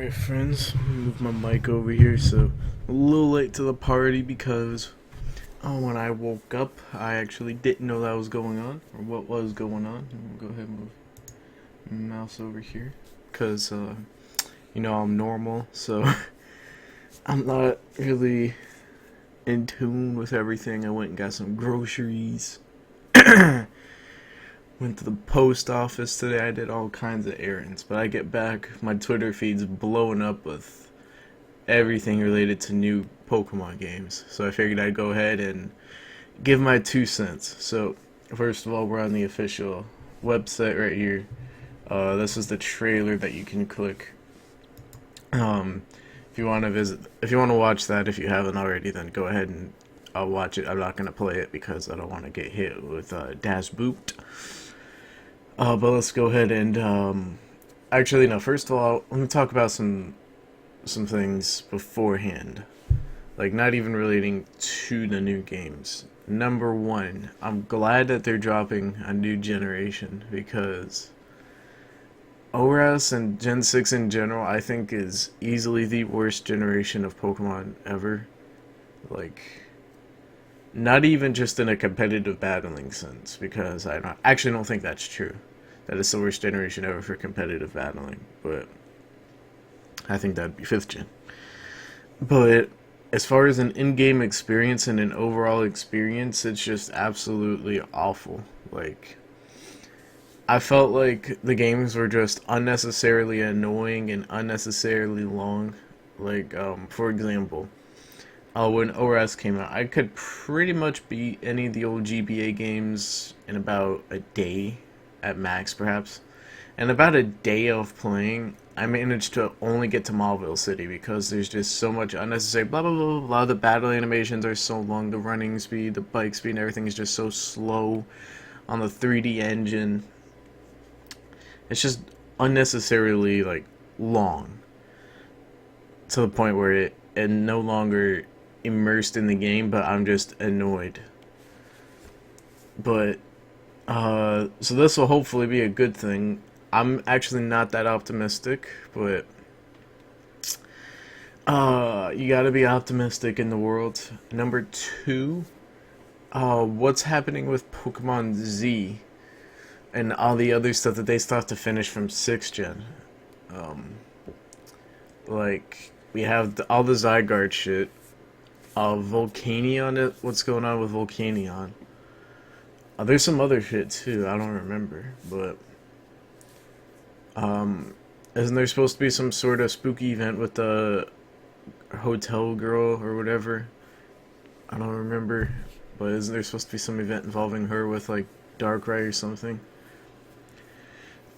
Alright friends, move my mic over here, so a little late to the party because when I woke up I actually didn't know that was going on, or what was going on. I'm gonna go ahead and move my mouse over here because I'm normal, so I'm not really in tune with everything. I went and got some groceries. Went to the post office today. I did all kinds of errands, but I get back, my Twitter feed's blowing up with everything related to new Pokemon games. So I figured I'd go ahead and give my 2 cents. So first of all, we're on the official website right here. This is the trailer that you can click. If you want to watch that, if you haven't already, then go ahead and I'll watch it. I'm not gonna play it because I don't want to get hit with Dash Boot. But let's go ahead and actually no. First of all, let me talk about some things beforehand, like not even relating to the new games. Number one, I'm glad that they're dropping a new generation because ORAS and Gen 6 in general, I think, is easily the worst generation of Pokemon ever. Like, not even just in a competitive battling sense, because actually don't think that's true. That is the worst generation ever for competitive battling, but I think that'd be 5th gen. But as far as an in-game experience and an overall experience, it's just absolutely awful. Like, I felt like the games were just unnecessarily annoying and unnecessarily long. Like, for example, when ORAS came out, I could pretty much beat any of the old GBA games in about a day, at max perhaps. And about a day of playing, I managed to only get to Mauville City because there's just so much unnecessary blah blah blah blah blah. The battle animations are so long, the running speed, the bike speed, and everything is just so slow on the 3D engine. It's just unnecessarily like long to the point where it no longer immersed in the game, but I'm just annoyed. But so this will hopefully be a good thing. I'm actually not that optimistic, but you gotta be optimistic in the world. Number two, what's happening with Pokemon Z and all the other stuff that they still have to finish from 6th gen. Like, we have all the Zygarde shit. Volcanion, what's going on with Volcanion? There's some other shit too, I don't remember, but isn't there supposed to be some sort of spooky event with the hotel girl or whatever? I don't remember, but isn't there supposed to be some event involving her with like Darkrai or something?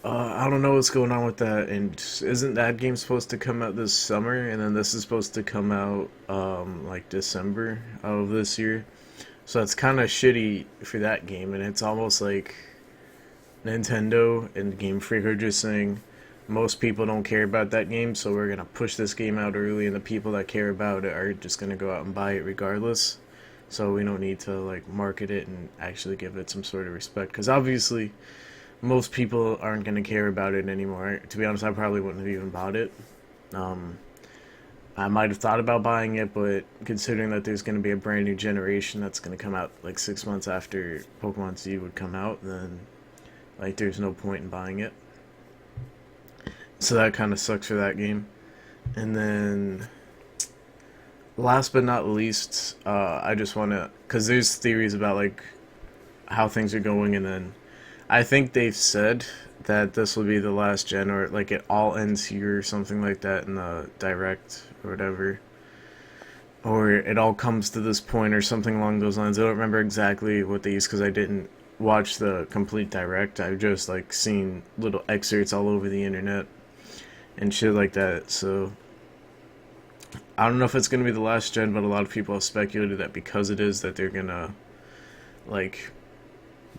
I don't know what's going on with that, and isn't that game supposed to come out this summer, and then this is supposed to come out like December of this year? So it's kind of shitty for that game, and it's almost like Nintendo and Game Freak are just saying most people don't care about that game, so we're gonna push this game out early, and the people that care about it are just gonna go out and buy it regardless. So we don't need to like market it and actually give it some sort of respect, because obviously most people aren't going to care about it anymore. To be honest, I probably wouldn't have even bought it. I might have thought about buying it, but considering that there's going to be a brand new generation that's going to come out like 6 months after Pokemon Z would come out, then like there's no point in buying it. So that kind of sucks for that game. And then last but not least, I just want to, because there's theories about like how things are going, and then I think they've said that this will be the last gen, or like it all ends here or something like that in the direct or whatever, or it all comes to this point or something along those lines. I don't remember exactly what they used because I didn't watch the complete direct. I've just like seen little excerpts all over the internet and shit like that. So I don't know if it's gonna be the last gen, but a lot of people have speculated that because it is, that they're gonna like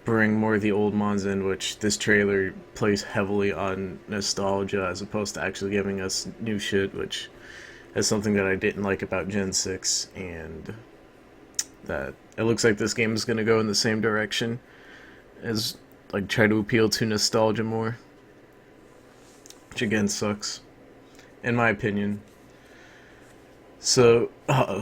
bring more of the old mons in, which this trailer plays heavily on nostalgia as opposed to actually giving us new shit, which is something that I didn't like about Gen 6, and that it looks like this game is going to go in the same direction as like try to appeal to nostalgia more, which again sucks. in my opinion. So,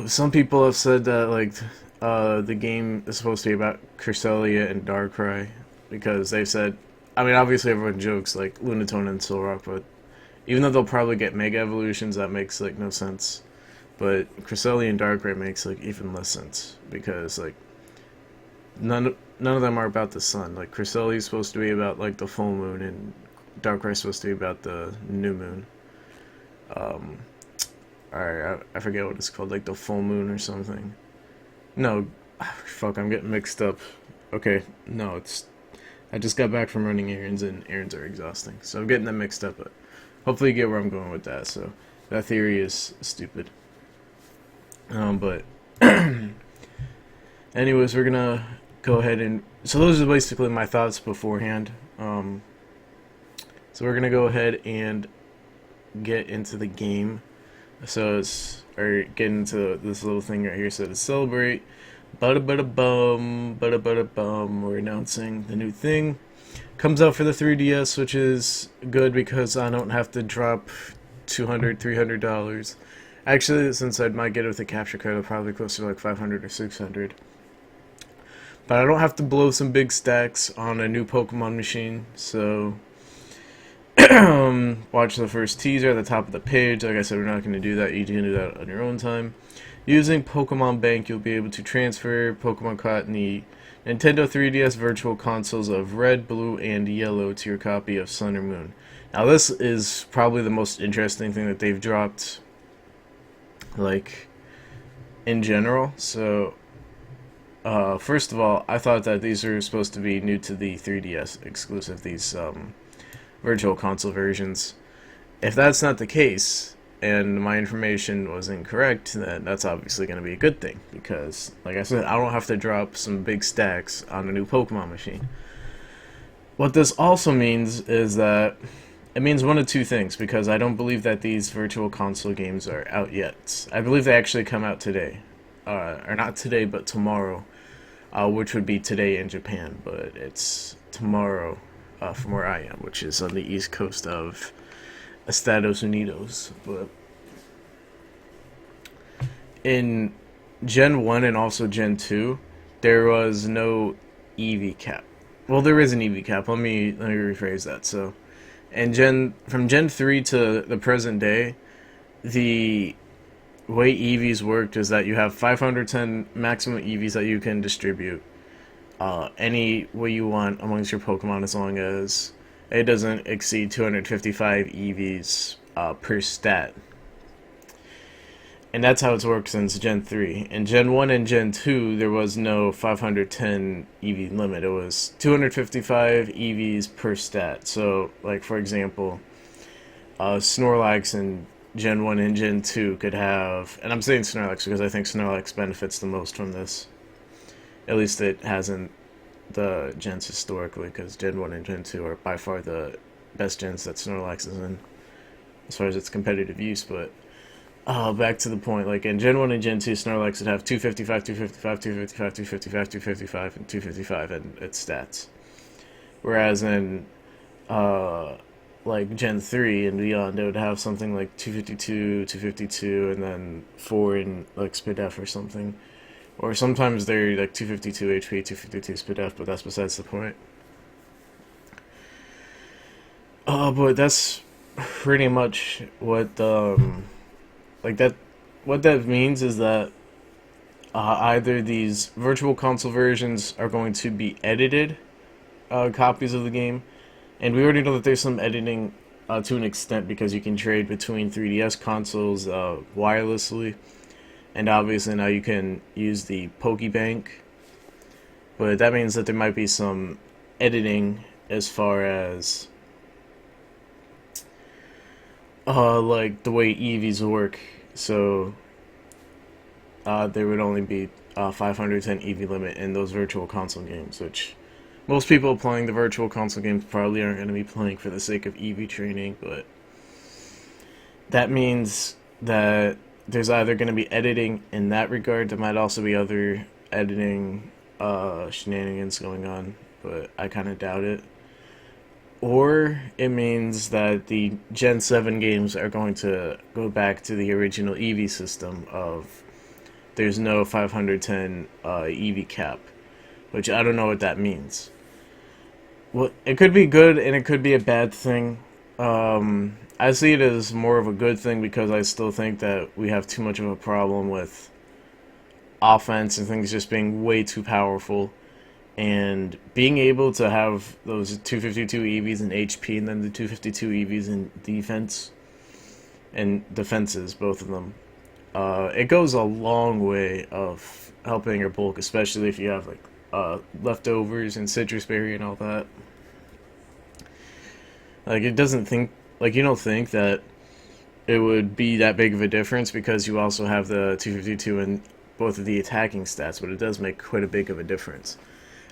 some people have said that like the game is supposed to be about Cresselia and Darkrai because they said, I mean, obviously everyone jokes like Lunatone and Solrock, but even though they'll probably get Mega Evolutions, that makes like no sense. But Cresselia and Darkrai makes like even less sense because like none of them are about the sun. Like Cresselia is supposed to be about like the full moon, and Darkrai is supposed to be about the new moon. Um, I forget what it's called, like the full moon or something. No, fuck, I'm getting mixed up. Okay, no, it's I just got back from running errands, and errands are exhausting, so I'm getting them mixed up. But hopefully, you get where I'm going with that. So that theory is stupid. But anyways, we're gonna go ahead and so those are basically my thoughts beforehand. So we're gonna go ahead and get into the game. So it's or get into this little thing right here. So to celebrate, bada bada bum, bada bada bum. We're announcing the new thing. Comes out for the 3DS, which is good because I don't have to drop $200, $300. Actually, since I might get it with a capture card, it'll probably closer to like 500 or 600. But I don't have to blow some big stacks on a new Pokemon machine, so watch the first teaser at the top of the page. Like I said, we're not going to do that. You can do that on your own time. Using Pokemon Bank, you'll be able to transfer Pokemon caught in the Nintendo 3DS Virtual Consoles of Red, Blue, and Yellow to your copy of Sun or Moon. Now, this is probably the most interesting thing that they've dropped, like, in general. So, first of all, I thought that these were supposed to be new to the 3DS exclusive, these Virtual Console versions. If that's not the case, and my information was incorrect, then that's obviously going to be a good thing, because, like I said, I don't have to drop some big stacks on a new Pokemon machine. What this also means is that it means one of two things, because I don't believe that these Virtual Console games are out yet. I believe they actually come out today. Or not today, but tomorrow, which would be today in Japan, but it's tomorrow from where I am, which is on the east coast of Estados Unidos. But in Gen 1 and also Gen 2, there was no EV cap. Well, there is an EV cap. Let me rephrase that. So, and from Gen 3 to the present day, the way EVs worked is that you have 510 maximum EVs that you can distribute any way you want amongst your Pokemon, as long as it doesn't exceed 255 EVs per stat. And that's how it's worked since Gen 3. In Gen 1 and Gen 2, there was no 510 EV limit. It was 255 EVs per stat. So, like, for example, Snorlax in Gen 1 and Gen 2 could have, and I'm saying Snorlax because I think Snorlax benefits the most from this. At least it hasn't the gens historically, because Gen 1 and Gen 2 are by far the best gens that Snorlax is in, as far as its competitive use. But back to the point, like in Gen 1 and Gen 2, Snorlax would have 255, 255, 255, 255, 255, and 255 in its stats. Whereas in like Gen 3 and beyond, it would have something like 252, 252, and then 4 in like SpDef or something. Or sometimes they're like 252 HP, 252 SpDef, but that's besides the point. But that's pretty much what like that. What that means is that either these Virtual Console versions are going to be edited copies of the game, and we already know that there's some editing to an extent, because you can trade between 3DS consoles wirelessly, and obviously now you can use the Pokebank. But that means that there might be some editing as far as like the way EVs work. So there would only be 510 EV limit in those Virtual Console games, which most people playing the Virtual Console games probably aren't going to be playing for the sake of EV training. But that means that there's either going to be editing in that regard. There might also be other editing shenanigans going on, but I kind of doubt it. or it means that the Gen 7 games are going to go back to the original EV system of there's no 510 EV cap, which I don't know what that means. Well, it could be good and it could be a bad thing. I see it as more of a good thing because I still think that we have too much of a problem with offense and things just being way too powerful. And being able to have those 252 EVs in HP and then the 252 EVs in defense and defenses, both of them, it goes a long way of helping your bulk, especially if you have like leftovers and citrus berry and all that. Like it doesn't think like you don't think that it would be that big of a difference because you also have the 252 in both of the attacking stats, but it does make quite a big of a difference.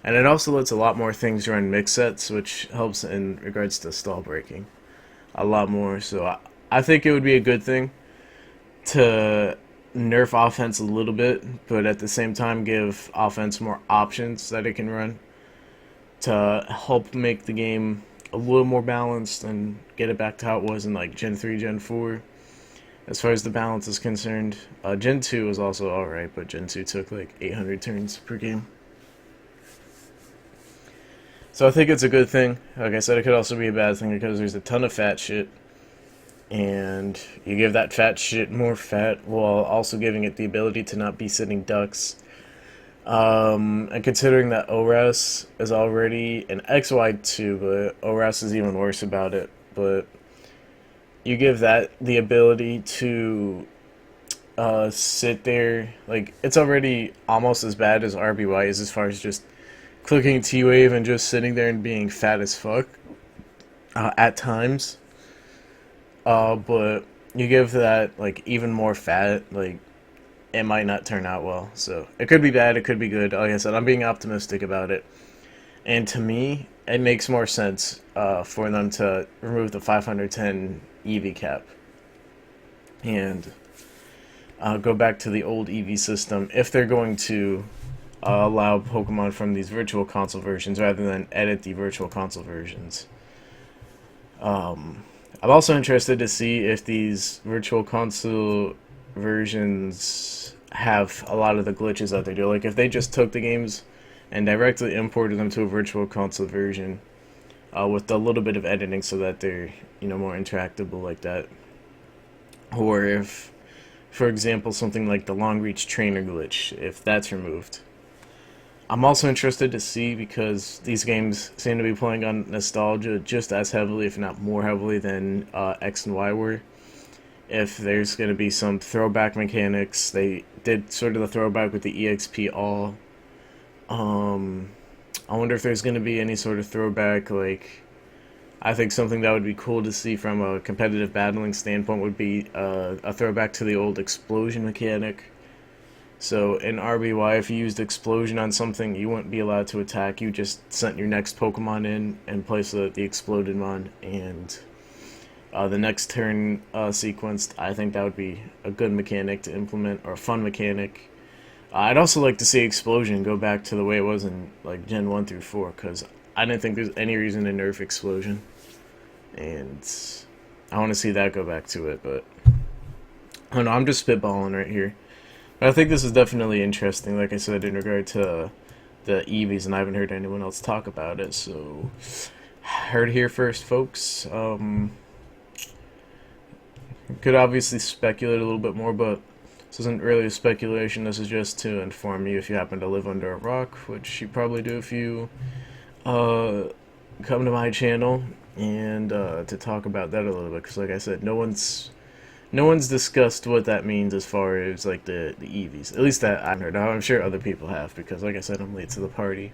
And it also lets a lot more things run mix sets, which helps in regards to stall breaking a lot more. So I think it would be a good thing to nerf offense a little bit, but at the same time give offense more options that it can run to help make the game a little more balanced and get it back to how it was in like Gen 3, Gen 4. As far as the balance is concerned, Gen 2 was also alright, but Gen 2 took like 800 turns per game. So I think it's a good thing. Like I said, it could also be a bad thing because there's a ton of fat shit. And you give that fat shit more fat while also giving it the ability to not be sitting ducks. And considering that ORAS is already an XY2, but ORAS is even worse about it. But you give that the ability to sit there. Like, it's already almost as bad as RBY is as far as just clicking T-Wave and just sitting there and being fat as fuck at times. But you give that, like, even more fat, like, it might not turn out well. So, it could be bad, it could be good. Like I said, I'm being optimistic about it. And to me, it makes more sense for them to remove the 510 EV cap. And go back to the old EV system if they're going to allow Pokemon from these Virtual Console versions rather than edit the Virtual Console versions. I'm also interested to see if these Virtual Console versions have a lot of the glitches that they do. Like if they just took the games and directly imported them to a Virtual Console version with a little bit of editing so that they're, you know, more interactable like that. Or if, for example, something like the Long Reach Trainer glitch, if that's removed. I'm also interested to see because these games seem to be playing on nostalgia just as heavily, if not more heavily, than X and Y were. If there's going to be some throwback mechanics, they did sort of the throwback with the EXP all. I wonder if there's going to be any sort of throwback, like, I think something that would be cool to see from a competitive battling standpoint would be a throwback to the old explosion mechanic. So in RBY, if you used explosion on something, you wouldn't be allowed to attack. You just sent your next Pokemon in and placed the exploded mon, and the next turn sequenced. I think that would be a good mechanic to implement, or a fun mechanic. I'd also like to see explosion go back to the way it was in like Gen 1 through 4, because I didn't think there's any reason to nerf explosion, and I want to see that go back to it. But I don't know, I'm just spitballing right here. I think this is definitely interesting, like I said, in regard to the EVs, and I haven't heard anyone else talk about it, so heard it here first, folks. Could obviously speculate a little bit more, but this isn't really a speculation. This is just to inform you if you happen to live under a rock, which you probably do if you come to my channel, and to talk about that a little bit, because like I said, no one's discussed what that means as far as like the EVs. At least that I've heard. Now, I'm sure other people have because, like I said, I'm late to the party.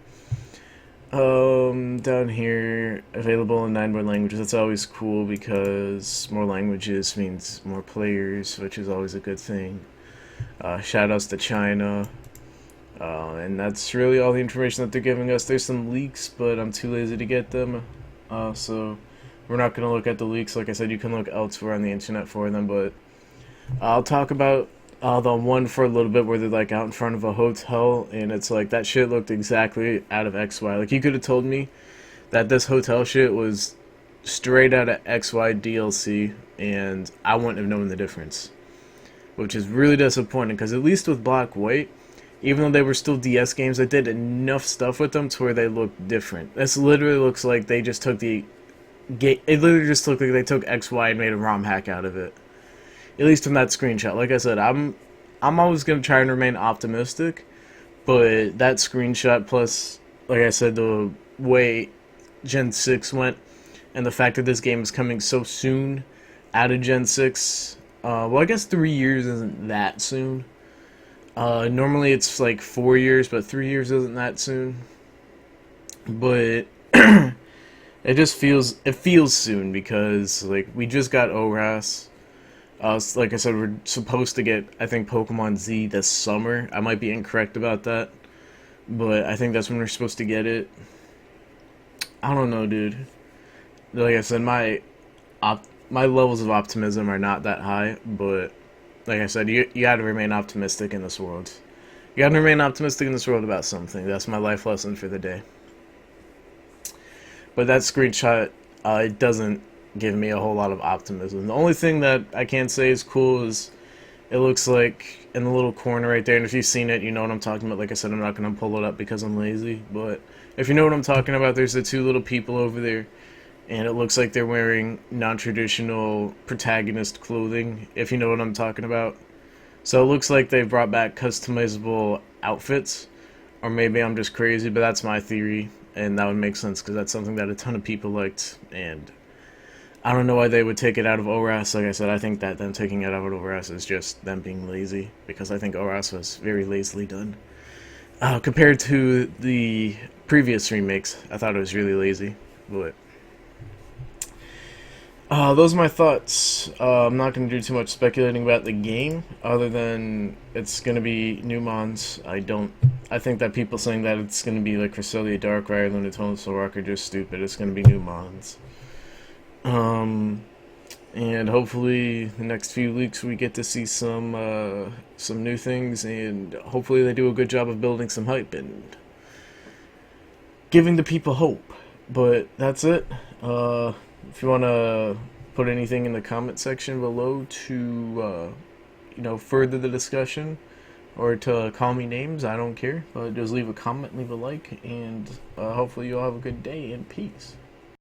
Down here, available in 9 more languages. That's always cool because more languages means more players, which is always a good thing. Shoutouts to China. And that's really all the information that they're giving us. There's some leaks, but I'm too lazy to get them. So we're not going to look at the leaks. Like I said, you can look elsewhere on the internet for them, but I'll talk about the one for a little bit where they're like out in front of a hotel, and it's like that shit looked exactly out of XY. Like you could have told me that this hotel shit was straight out of XY DLC, and I wouldn't have known the difference, which is really disappointing. Because at least with Black White, even though they were still DS games, I did enough stuff with them to where they look different. This literally looks like they just took the it literally just looked like they took XY and made a ROM hack out of it. At least from that screenshot. Like I said, I'm always gonna try and remain optimistic, but that screenshot plus, like I said, the way Gen 6 went, and the fact that this game is coming so soon out of Gen 6, well, I guess 3 years isn't that soon. Normally it's like 4 years, but 3 years isn't that soon. But it feels soon because like we just got ORAS. Like I said, we're supposed to get, I think, Pokemon Z this summer. I might be incorrect about that, but I think that's when we're supposed to get it. I don't know, dude. Like I said, my levels of optimism are not that high, but like I said, you gotta remain optimistic in this world. You gotta remain optimistic in this world about something. That's my life lesson for the day. But that screenshot, it doesn't give me a whole lot of optimism. The only thing that I can say is cool is it looks like in the little corner right there, and if you've seen it, you know what I'm talking about. Like I said, I'm not going to pull it up because I'm lazy, but if you know what I'm talking about, there's the two little people over there, and it looks like they're wearing non-traditional protagonist clothing, if you know what I'm talking about. So it looks like they've brought back customizable outfits, or maybe I'm just crazy, but that's my theory, and that would make sense because that's something that a ton of people liked, and I don't know why they would take it out of ORAS. Like I said, I think that them taking it out of ORAS is just them being lazy, because I think ORAS was very lazily done. Compared to the previous remakes, I thought it was really lazy, but those are my thoughts. I'm not going to do too much speculating about the game, other than it's going to be new mons. I think that people saying that it's going to be like Cresselia Darkrai, Lunatone, Solrock are just stupid. It's going to be new mons. And hopefully the next few weeks we get to see some new things, and hopefully they do a good job of building some hype and giving the people hope. But that's it. If you want to put anything in the comment section below to further the discussion, or to call me names, I don't care. Just leave a comment, leave a like, and hopefully you'll have a good day, and peace.